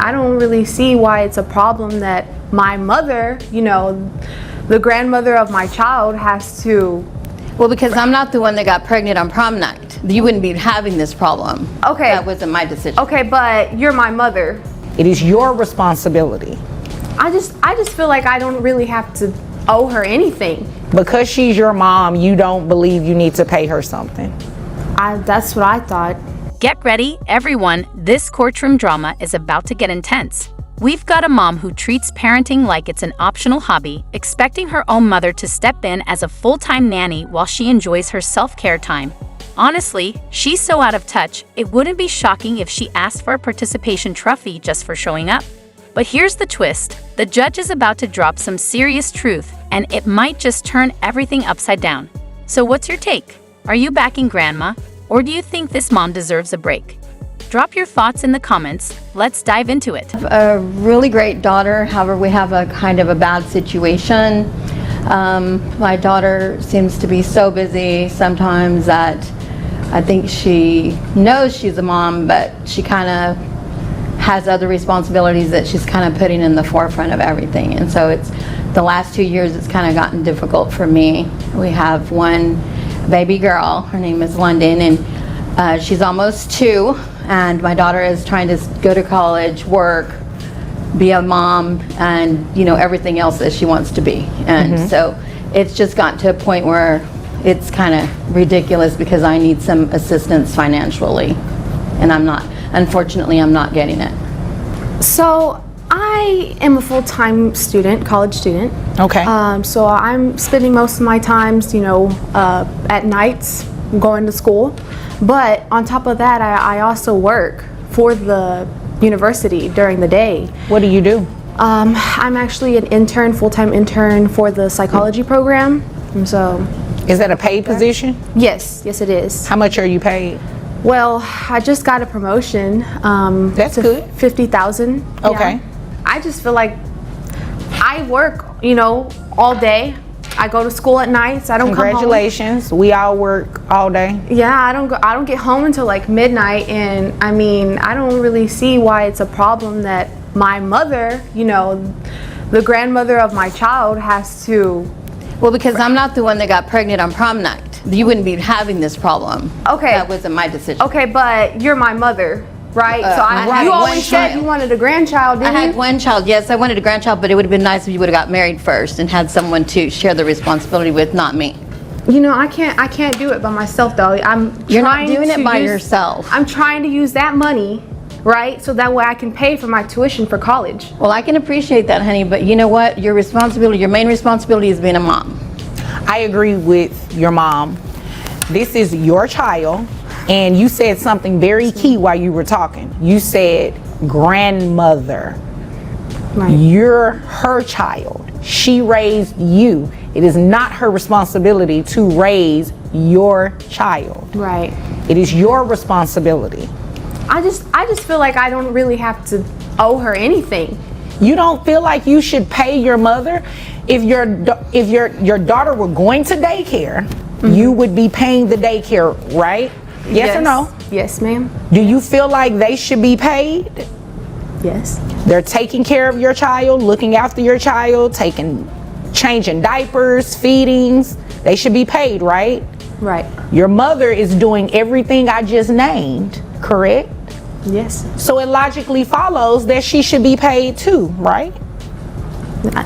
I don't really see why it's a problem that my mother, you know, the grandmother of my child, has to. Well, because I'm not the one that got pregnant on prom night. You wouldn't be having this problem. Okay. That wasn't my decision. Okay, but you're my mother. It is your responsibility. I just feel like I don't really have to owe her anything. Because she's your mom, you don't believe you need to pay her something. That's what I thought. Get ready, everyone. This courtroom drama is about to get intense. We've got a mom who treats parenting like it's an optional hobby, expecting her own mother to step in as a full-time nanny while she enjoys her self-care time. Honestly, she's so out of touch, it wouldn't be shocking if she asked for a participation trophy just for showing up. But here's the twist. The judge is about to drop some serious truth, and it might just turn everything upside down. So what's your take? Are you backing grandma, or do you think this mom deserves a break? Drop your thoughts in the comments. Let's dive into it. A really great daughter, however, we have a kind of a bad situation. My daughter seems to be so busy sometimes that I think she knows she's a mom, but she kind of has other responsibilities that she's kind of putting in the forefront of everything. And so it's the last 2 years it's kind of gotten difficult for me. We have one baby girl, her name is London, and she's almost 2, and my daughter is trying to go to college, work, be a mom, and you know, everything else that she wants to be. And so it's just gotten to a point where it's kind of ridiculous because I need some assistance financially, and unfortunately I'm not getting it. So I am a full-time student, college student. Okay. So I'm spending most of my times, you know, at nights going to school. But on top of that, I also work for the university during the day. What do you do? I'm actually an intern, full-time intern for the psychology program. And so. Is that a paid position? Yes, it is. How much are you paid? Well, I just got a promotion. That's to good. 50,000. Okay. Yeah. I just feel like I work, you know, all day. I go to school at nights. I don't come home. Congratulations. We all work all day. Yeah, I don't get home until like midnight, and I mean, I don't really see why it's a problem that my mother, you know, the grandmother of my child, has to. Well, because I'm not the one that got pregnant on prom night. You wouldn't be having this problem. Okay. That wasn't my decision. Okay, but you're my mother, right? So I you had always one said child. you wanted a grandchild, didn't I you? had one child. Yes, I wanted a grandchild, but it would have been nice if you would have got married first and had someone to share the responsibility with, not me. You know, I can't do it by myself though. You're not doing it by yourself. I'm trying to use that money, right? So that way I can pay for my tuition for college. Well, I can appreciate that, honey, but you know what? Your responsibility, your main responsibility is being a mom. I agree with your mom. This is your child, and you said something very key while you were talking. You said grandmother. Right. You're her child. She raised you. It is not her responsibility to raise your child. Right. It is your responsibility. I just feel like I don't really have to owe her anything. You don't feel like you should pay your mother? If your daughter were going to daycare, you would be paying the daycare, right? Yes or no? Yes, ma'am. Do you feel like they should be paid? Yes. They're taking care of your child, looking after your child, changing diapers, feedings. They should be paid, right? Right. Your mother is doing everything I just named, correct? Yes. So it logically follows that she should be paid too, right?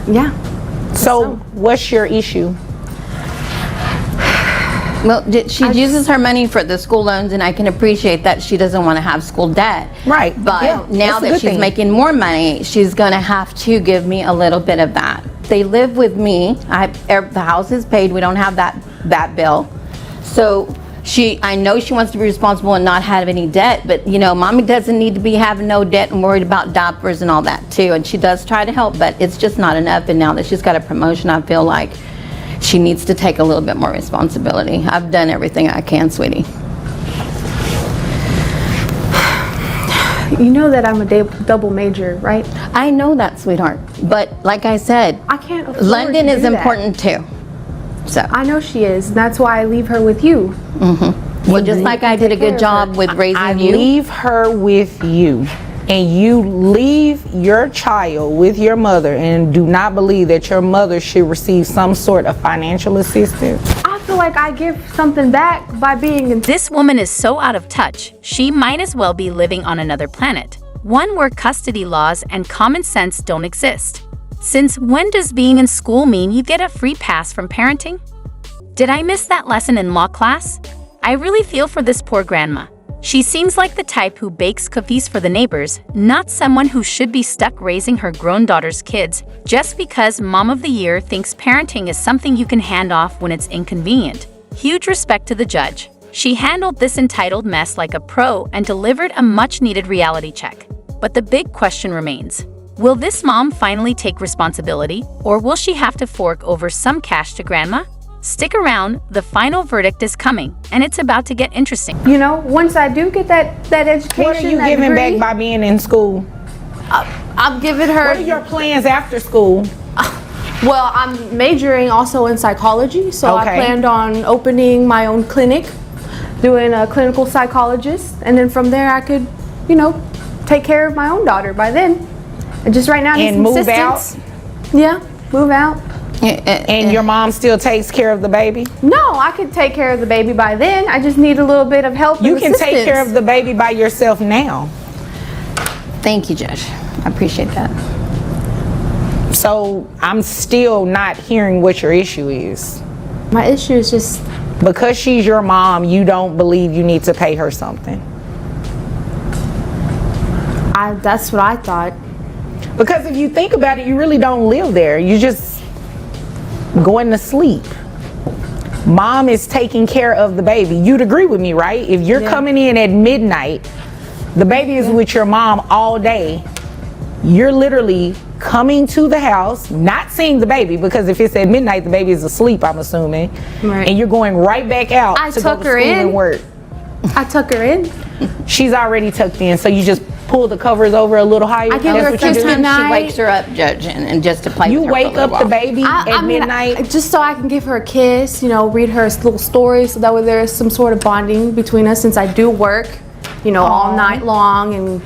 Yeah. So what's your issue? Well, she uses her money for the school loans, and I can appreciate that she doesn't want to have school debt. Right. But Yeah, now that's a that good she's thing. making more money, she's going to have to give me a little bit of that. They live with me. The house is paid. We don't have that bill. So I know she wants to be responsible and not have any debt, but you know, mommy doesn't need to be having no debt and worried about diapers and all that too. And she does try to help, but it's just not enough. And now that she's got a promotion, I feel like she needs to take a little bit more responsibility. I've done everything I can, sweetie. You know that I'm a double major, right? I know that, sweetheart. But like I said, I can't afford London to is do that. important too. So, I know she is. And that's why I leave her with you. well, just like I did a good job with raising I you. leave her with you, and you leave your child with your mother and do not believe that your mother should receive some sort of financial assistance? I feel like I give something back by being in. This woman is so out of touch, she might as well be living on another planet, one where custody laws and common sense don't exist. Since when does being in school mean you get a free pass from parenting? Did I miss that lesson in law class? I really feel for this poor grandma. She seems like the type who bakes cookies for the neighbors, not someone who should be stuck raising her grown daughter's kids just because Mom of the Year thinks parenting is something you can hand off when it's inconvenient. Huge respect to the judge. She handled this entitled mess like a pro and delivered a much-needed reality check. But the big question remains. Will this mom finally take responsibility, or will she have to fork over some cash to grandma? Stick around, the final verdict is coming, and it's about to get interesting. You know, once I do get that education, What are you that giving degree, back by being in school? I'm giving her. What are your plans after school? Well, I'm majoring also in psychology, so Okay. I planned on opening my own clinic, doing a clinical psychologist, and then from there I could, you know, take care of my own daughter by then. And just right now I need And some move out? assistance. Yeah, move out. And your mom still takes care of the baby? No, I could take care of the baby by then. I just need a little bit of help. You and can take care assistance. of the baby by yourself now. Thank you, Judge. I appreciate that. So I'm still not hearing what your issue is. My issue is just Because she's your mom, you don't believe you need to pay her something. that's what I thought. Because if you think about it, you really don't live there. You just going to sleep. Mom is taking care of the baby. You'd agree with me, right? If you're coming in at midnight, the baby is with your mom all day. You're literally coming to the house, not seeing the baby, because if it's at midnight, the baby is asleep, I'm assuming. Right. And you're going right back out I to go tuck to her school in. and work. I tuck her in. She's already tucked in, so you just pull the covers over a little higher. I give her That's a what you kiss do? goodnight. Sometimes she wakes her up, Judge, and just to play You with her for a wake little up the while. baby at midnight. Just so I can give her a kiss, you know, read her little stories, so that way there is some sort of bonding between us, since I do work, you know, all night long and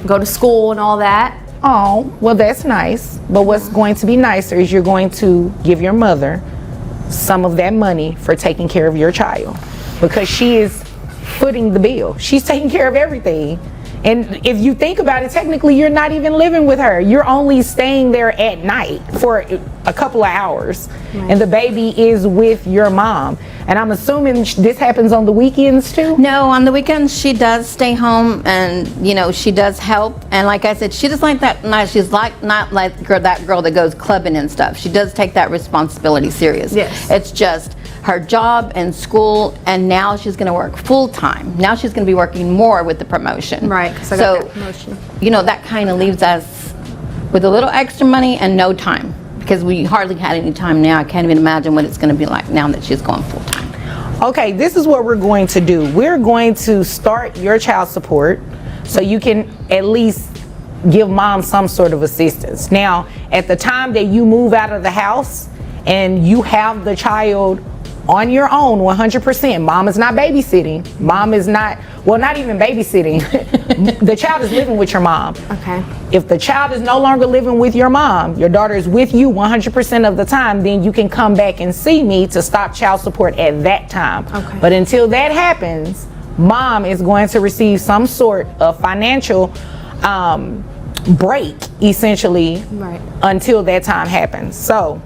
go to school and all that. Oh, well, that's nice. But what's going to be nicer is you're going to give your mother some of that money for taking care of your child, because she is footing the bill. She's taking care of everything. And if you think about it, technically you're not even living with her. You're only staying there at night for a couple of hours. Right. And the baby is with your mom. And I'm assuming this happens on the weekends too? No, on the weekends she does stay home, and you know, she does help. And like I said, she does like that. She's like not like that girl that goes clubbing and stuff. She does take that responsibility serious. Yes. It's just her job and school, and now she's going to work full time. Now she's going to be working more with the promotion. Right, because I got that promotion. You know, that kind of leaves us with a little extra money and no time, because we hardly had any time now. I can't even imagine what it's going to be like now that she's going full time. Okay, this is what we're going to do. We're going to start your child support so you can at least give mom some sort of assistance. Now, at the time that you move out of the house and you have the child on your own 100%, mom is not babysitting. Mom is not, well, not even babysitting. The child is living with your mom. Okay. If the child is no longer living with your mom, your daughter is with you 100% of the time, then you can come back and see me to stop child support at that time. Okay. But until that happens, mom is going to receive some sort of financial break, essentially, Right. until that time happens. So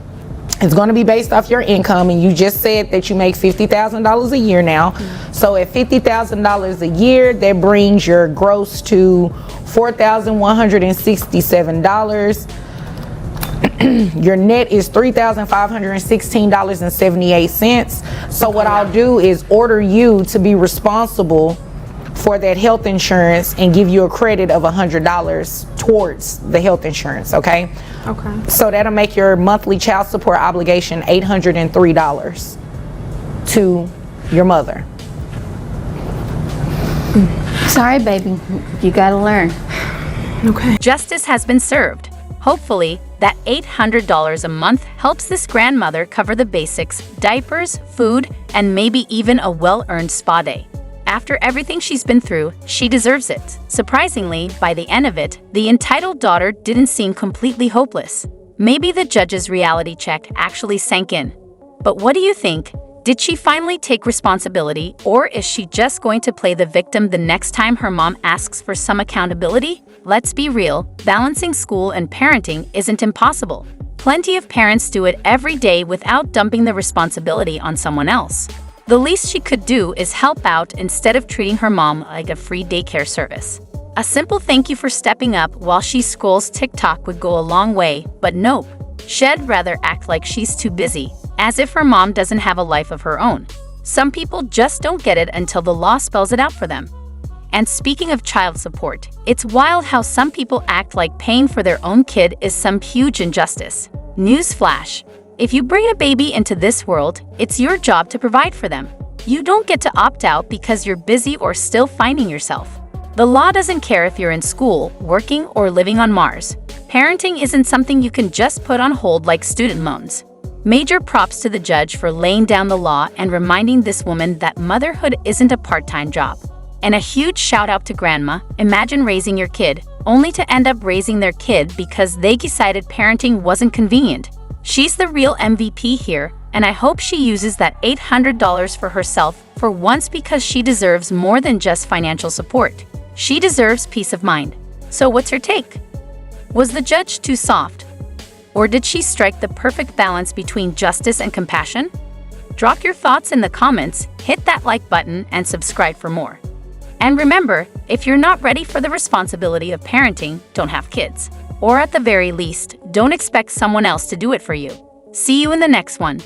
it's going to be based off your income, and you just said that you make $50,000 a year now. So at $50,000 a year, that brings your gross to $4,167. Your net is $3,516.78. So what I'll do is order you to be responsible for that health insurance and give you a credit of $100 towards the health insurance, okay? Okay. So that'll make your monthly child support obligation $803 to your mother. Sorry, baby. You got to learn. Okay. Justice has been served. Hopefully, that $800 a month helps this grandmother cover the basics, diapers, food, and maybe even a well-earned spa day. after everything she's been through, she deserves it. Surprisingly, by the end of it, the entitled daughter didn't seem completely hopeless. Maybe the judge's reality check actually sank in. But what do you think? Did she finally take responsibility, or is she just going to play the victim the next time her mom asks for some accountability? Let's be real, balancing school and parenting isn't impossible. Plenty of parents do it every day without dumping the responsibility on someone else. The least she could do is help out instead of treating her mom like a free daycare service. A simple thank you for stepping up while she scrolls TikTok would go a long way, but nope. She'd rather act like she's too busy, as if her mom doesn't have a life of her own. Some people just don't get it until the law spells it out for them. And speaking of child support, it's wild how some people act like paying for their own kid is some huge injustice. Newsflash: if you bring a baby into this world, it's your job to provide for them. You don't get to opt out because you're busy or still finding yourself. The law doesn't care if you're in school, working, or living on Mars. Parenting isn't something you can just put on hold like student loans. Major props to the judge for laying down the law and reminding this woman that motherhood isn't a part-time job. And a huge shout out to grandma. Imagine raising your kid, only to end up raising their kid because they decided parenting wasn't convenient. She's the real MVP here, and I hope she uses that $800 for herself for once, because she deserves more than just financial support. She deserves peace of mind. So what's her take? Was the judge too soft? Or did she strike the perfect balance between justice and compassion? Drop your thoughts in the comments, hit that like button, and subscribe for more. And remember, if you're not ready for the responsibility of parenting, don't have kids. Or at the very least, don't expect someone else to do it for you. See you in the next one.